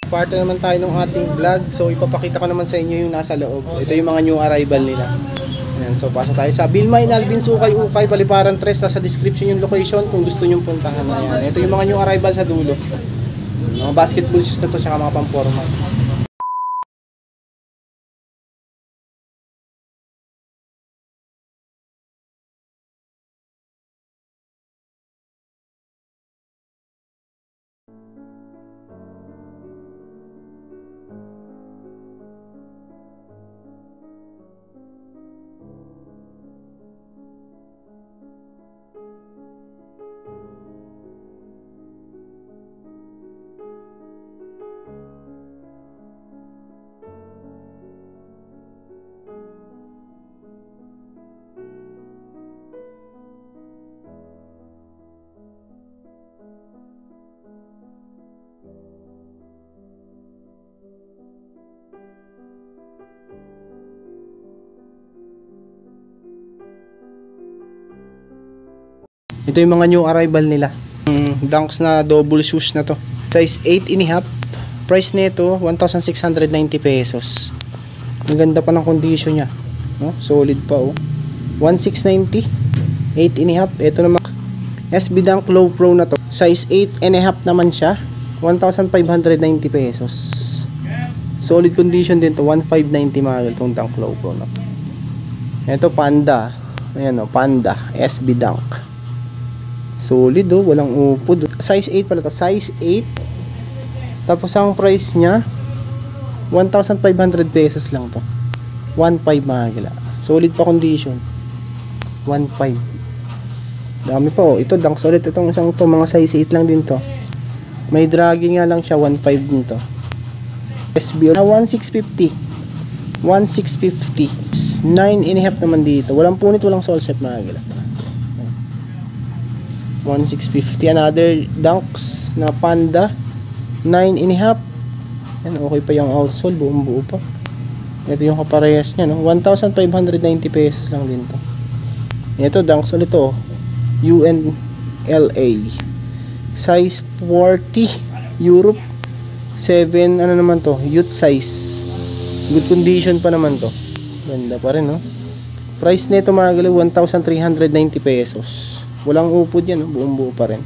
Part naman tayo ng ating vlog. So ipapakita ko naman sa inyo yung nasa loob. Ito yung mga new arrival nila. Ayan, so pasok tayo sa Vilma in Alvin, Ukay, Paliparan 3. Nasa description yung location kung gusto nyo puntahan. Ayan, ito yung mga new arrival sa dulo. Mga basketball shoes na to, tsaka mga pamporma. Ito yung mga new arrival nila. Dunks na double shoes na to. Size 8.5. Price nito 1,690 pesos. Ang ganda pa ng condition niya, no? Solid pa oh. 1,690. 8.5. Ito naman SB Dunk Low Pro na to. Size 8.5 naman siya. 1,590 pesos. Solid condition din to. 1,590 mahal itong Dunk Low Pro na. Ito Panda. Ayan oh, Panda SB Dunk. Solid oh, walang upod. Size 8 pala to, size 8. Tapos ang price niya 1,500 pesos lang to. 1,500 mahagila. Solid pa condition. 1,500. Dami pa oh. Ito Dunk solid itong isang to, mga size 8 lang din to. May dragging nga lang siya, 1,500 din to. SB na 1,650. 1,650. 9.5 naman dito. Walang punit, walang sole set mahagila. 1,650. Another Dunks na Panda 9.5. Yan, okay pa yung outsole, buong buo pa. Ito yung kaparehas nya, no? 1,590 pesos lang din to. Ito Dunks ulit to, UNLA size 40, Europe 7, ano naman to, youth size. Good condition pa naman to. Ganda pa rin, no? Price nito mga gali 1,390 pesos. Walang upod yan, no? Buong buo pa rin.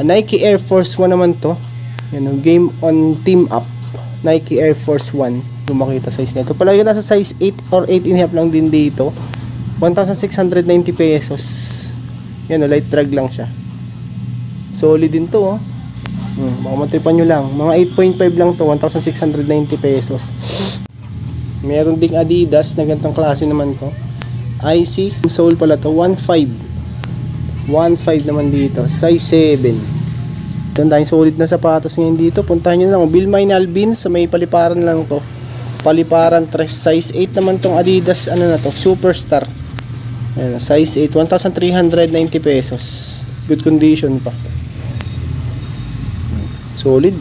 Nike Air Force 1 naman to. Yan, no? Game on Team Up. Nike Air Force 1. Yung makita size nito. Palagi nasa size 8 or 8.5 lang din dito. 1,690 pesos. Yan, no? Light drag lang siya. Solid din to, oh. Baka matipan nyo lang. Mga 8.5 lang to. 1,690 pesos. Meron ding Adidas na ganitong klase naman to. IC. Sole pala to. 1,500. 1,500 naman dito, size 7. Ito tayong solid na sapatos ngayon dito. Puntahan nyo lang, Vilma in Alvin, sa may Paliparan lang to. Paliparan 3, size 8 naman tong Adidas, ano na to, Superstar. Ayan, size 8, 1,390 pesos. Good condition pa. Solid.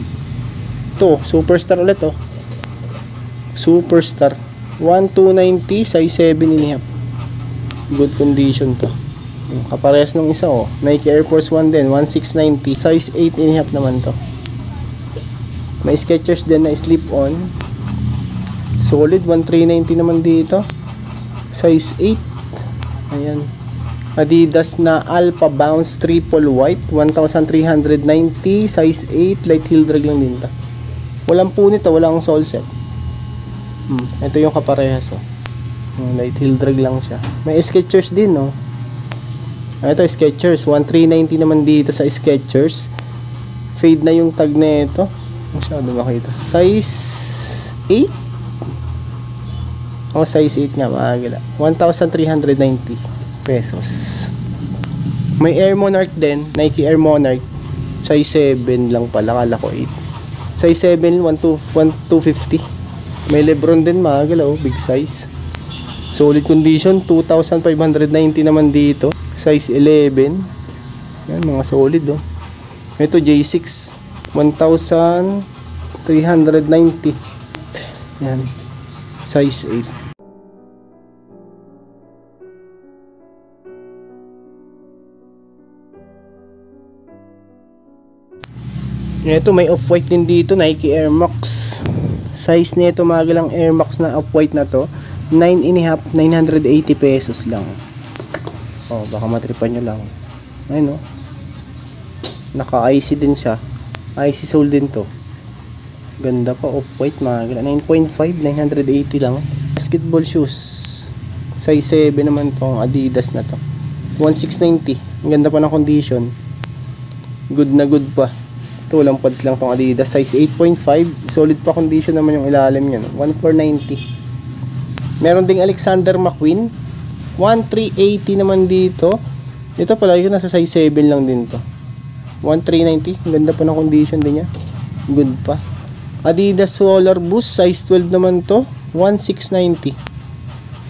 Ito, Superstar ulit oh. Superstar 1,290, size 7.5. Good condition to. Kaparehas nung isa oh. Nike Air Force 1 din, 1,690, size 8.5 naman to. May Skechers din na slip-on. Solid, 1,390 naman dito. Size 8. Ayan. Adidas na Alpha Bounce Triple White, 1,390, size 8, light heel drag lang din to. Walang punit to, walang sole set. Ito yung kaparehas oh. Light heel drag lang siya. May Skechers din oh. Ito Skechers, 1,390 naman dito sa Skechers. Fade na yung tag na ito. Masyado makita. Size 8? Oh, size 8 nga, makagala. 1,390 pesos. May Air Monarch din, Nike Air Monarch. Size 7 lang pala, kala ko 8. Size 7, 1,250. May Lebron din, makagala oh, big size. Solid condition, 2,590 naman dito. Size 11. Yan, mga solid oh. Ito J6, 1,390. Yan, size 8. Ito may off-white din dito, Nike Air Max. Size nito magalang Air Max na off-white na to, 9.5, 980 pesos lang. Oh, baka matripan nyo lang. Ayun, no? Naka-IC din siya. IC sole din to. Ganda pa, off-white magalang. 9.5, 980 lang. Basketball shoes. Size 7 naman tong Adidas na to. 1,690. Ang ganda pa ng condition. Good na good pa. Ito walang pads lang tong Adidas. Size 8.5. Solid pa condition naman yung ilalim niya. 1,490. Meron ding Alexander McQueen. 1,380 naman dito. Ito pala yun, nasa size 7 lang din to. 1,390. Ang ganda pa ng condition din niya. Good pa. Adidas Roller Boost. Size 12 naman to. 1,690.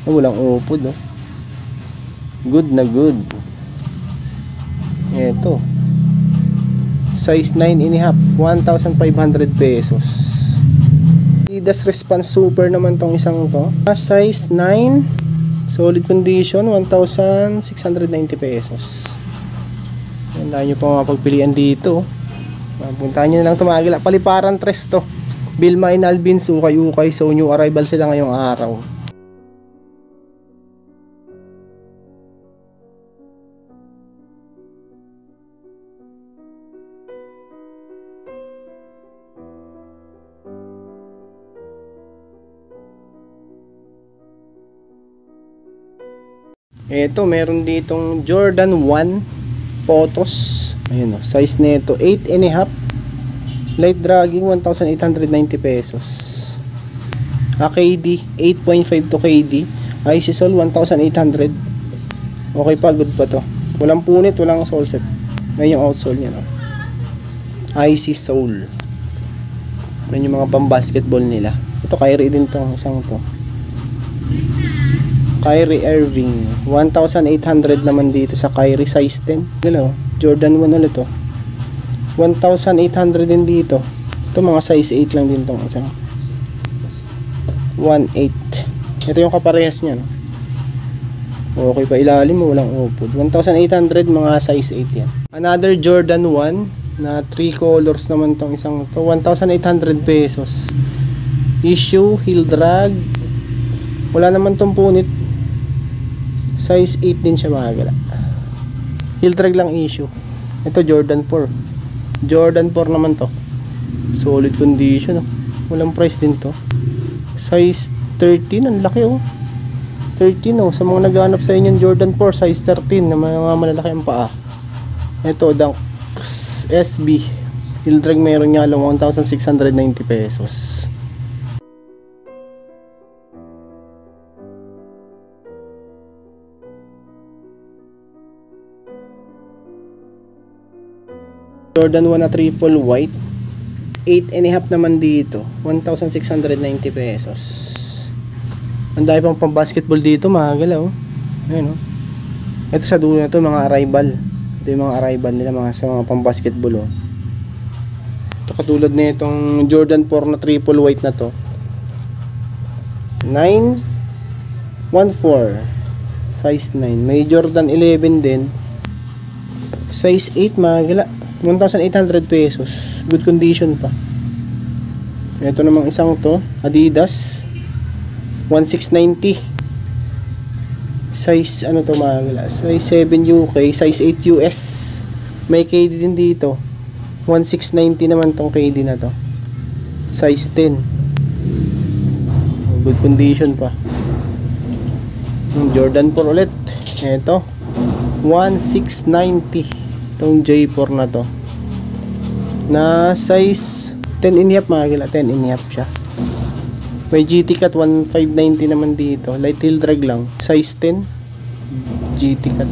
Walang upod, oh. Good na good. Ito. Size 9.5, 1,500 pesos. Adidas Response Super naman tong isang to. Size 9, solid condition, 1,690 pesos. Yan, dahil nyo pa mapagpilian dito. Puntahan nyo na lang tumagila. Paliparan tres to. Bilma and Alvin, ukay-ukay. So new arrival sila ngayong araw. Ito, meron ditong Jordan 1 Photos. Ayun, oh, size nito 8.5. Light dragging, 1,890 pesos. KD 8.5 to KD. IC sole 1,800. Okay pa, good pa to. Walang punit, walang sole set. Ngayon yung outsole niya, no? IC sole. Yan yung mga pang-basketball nila. Ito, Kyrie din tong isang to. Kyrie Irving, 1,800 naman dito sa Kyrie, size 10. Hello, Jordan 1 ulit to. 1,800 din dito. Ito mga size 8 lang din tong isang. 1,800. Ito yung kaparehas niya, no? Okay pa, ilalim mo, walang upod. 1,800, mga size 8 yan. Another Jordan 1 na 3 colors naman tong isang to. 1,800 pesos. Issue, heel drag. Wala naman tong punit. Size 8 din siya, mga gala. Heel drag lang issue. Ito Jordan 4. Jordan 4 naman to. Solid condition, oh. Walang price din to. Size 13, ang laki, oh. 13, oh. Sa mga naghahanap sa inyo Jordan 4, size 13 na mga malalaki ang paa. Ito Dunks SB. Heel drag meron nga lang 1,690 pesos. Jordan 1 na triple white, 8.5 naman dito, 1,690 pesos. Ang dami pang pang-basketball dito, mga galaw. Ayun, oh. Ito sa dulo na to, mga arrival. Ito yung mga arrival nila, mga sa mga pang-basketball, oh. Ito katulad na itong Jordan 4 na triple white na to, 9.14, size 9. May Jordan 11 din, size 8, mga gala. 1,800 pesos. Good condition pa. Ito namang isang to, Adidas 1,690. Size ano to, mga gala? Size 7 UK, size 8 US. May KD din dito. 1,690 naman tong KD na to. Size 10. Good condition pa. Jordan 4 ulit. Ito 1,690. Itong J4 na to, na size 10.5, mga gila. 10.5 siya. May GT Cut 1,590 naman dito. Light heel drag lang, size 10 GT Cut.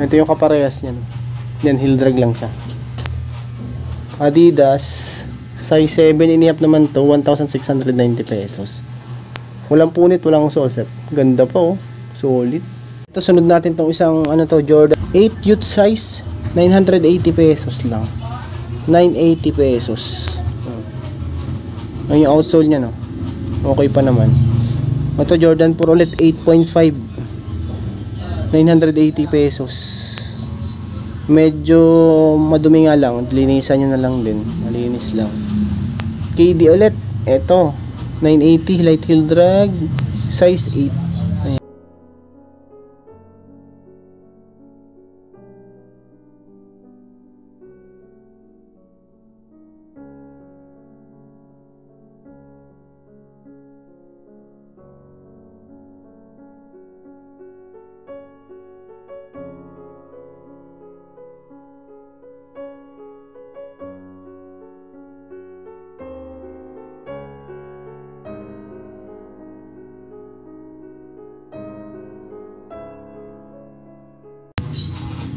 Ito yung kaparehas niyan. Yan, heel drag lang siya. Adidas size 7.5 naman to, 1,690 pesos. Walang punit, walang sole set. Ganda pa, oh. Solid. Ito, sunod natin tong isang ano to, Jordan 8 youth size, 980 pesos lang. 980 pesos. Ayun yung outsole niya, no. Okay pa naman. Ito Jordan 4 ulit, 8.5, 980 pesos. Medyo madumi nga lang, linisan nyo na lang din, malinis lang. KD ulit, eto 980 light heel drag, size 8.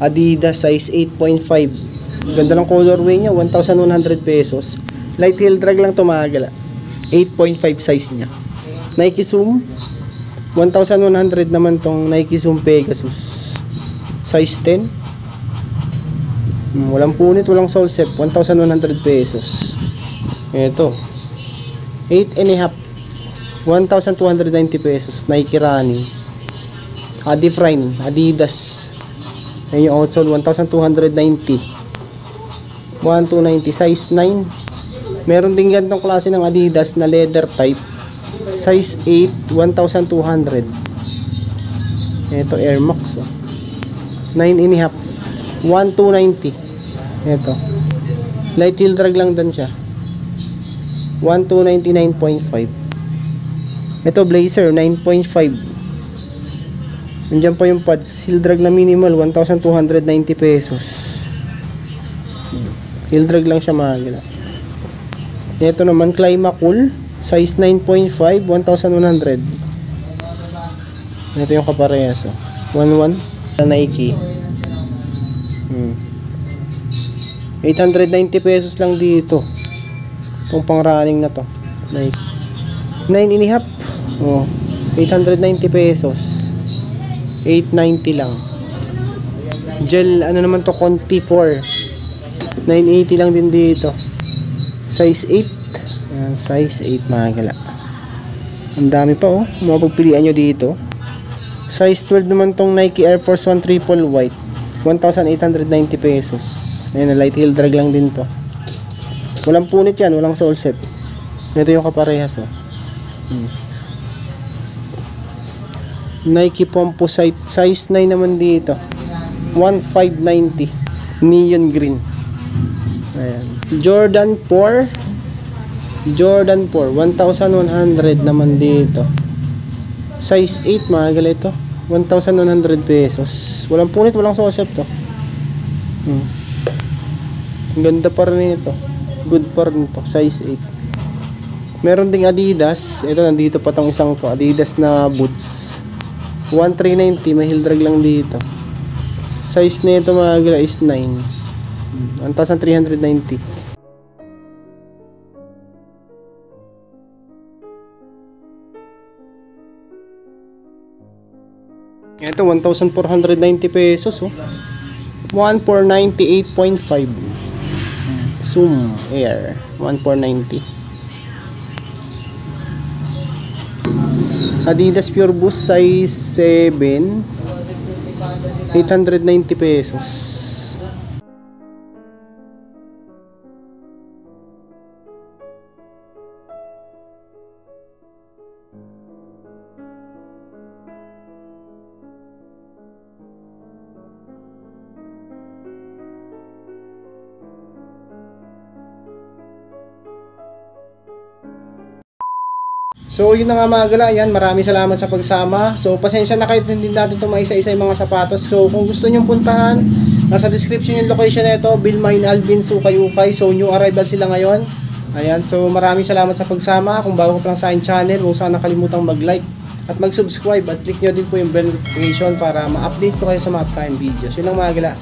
Adidas size 8.5. Ganda ng colorway niya, 1,100 pesos. Light heel drag lang tumagala. 8.5 size niya. Nike Zoom 1,100 naman tong Nike Zoom Pegasus. Size 10. Walang punit, walang sole set, 1,100 pesos. Ito 8 and a half, 1,290 pesos. Nike Running Adifrine Adidas. Ayun yung outsole, 1,290. 1,290 size 9. Meron din ganitong klase ng Adidas na leather type. Size 8, 1,200. Ito Air Max. 9 and a half, 1,290. Ito. Light heel drag lang din siya. 1,299.5. Ito Blazer, 9.5. Nandiyan pa yung pads, heel drag na minimal, 1,290 pesos. Heel drag lang siya mahal. Ito naman Climacool, size 9.5, 1,100. Ito yung kaparehas, 1,1 na Nike. 890 pesos lang dito. Itong pang running na to, Nike. 9 and a half. 890 pesos. 890 lang. Gel, ano naman to, Conti 4. 980 lang din dito. Size 8. Ayan, size 8 mga kala. Ang dami pa mapagpilian nyo dito. Size 12 naman tong Nike Air Force 1 triple white. 1,890 pesos. Ayan, light heel drag lang din to. Walang punit yan, walang sole set. Ito yung kaparehas Nike Composite size 9 naman dito, 1,590, neon green. Ayan. Jordan 4 1,100 naman dito, size 8 mga galito, 1,100 pesos. Walang punit, walang sosep to. Ganda pa rin ito, good pa rin to, size 8. Meron ding Adidas, ito nandito pa tong isang to, Adidas na boots, 1,390, may heel drag lang dito. Size nito mga gala is 9, 1,390. Ito 1,490 pesos 1,498.5. Zoom Air 1,490. Adidas Pure Boost size 7, 890 pesos. So yun na nga mga gala, yan, maraming salamat sa pagsama. So pasensya na kahit hindi natin ito maisa-isa yung mga sapatos. So kung gusto nyong puntahan, nasa description yung location nito, Bilmain Alvin Ukay-Ukay. So new arrival sila ngayon. Ayan, so maraming salamat sa pagsama. Kung bago ka lang sa aking channel, huwag sana kalimutang mag-like at mag-subscribe at click nyo din po yung bell notification para ma-update ko kayo sa mga upcoming videos. Yun lang mga gala.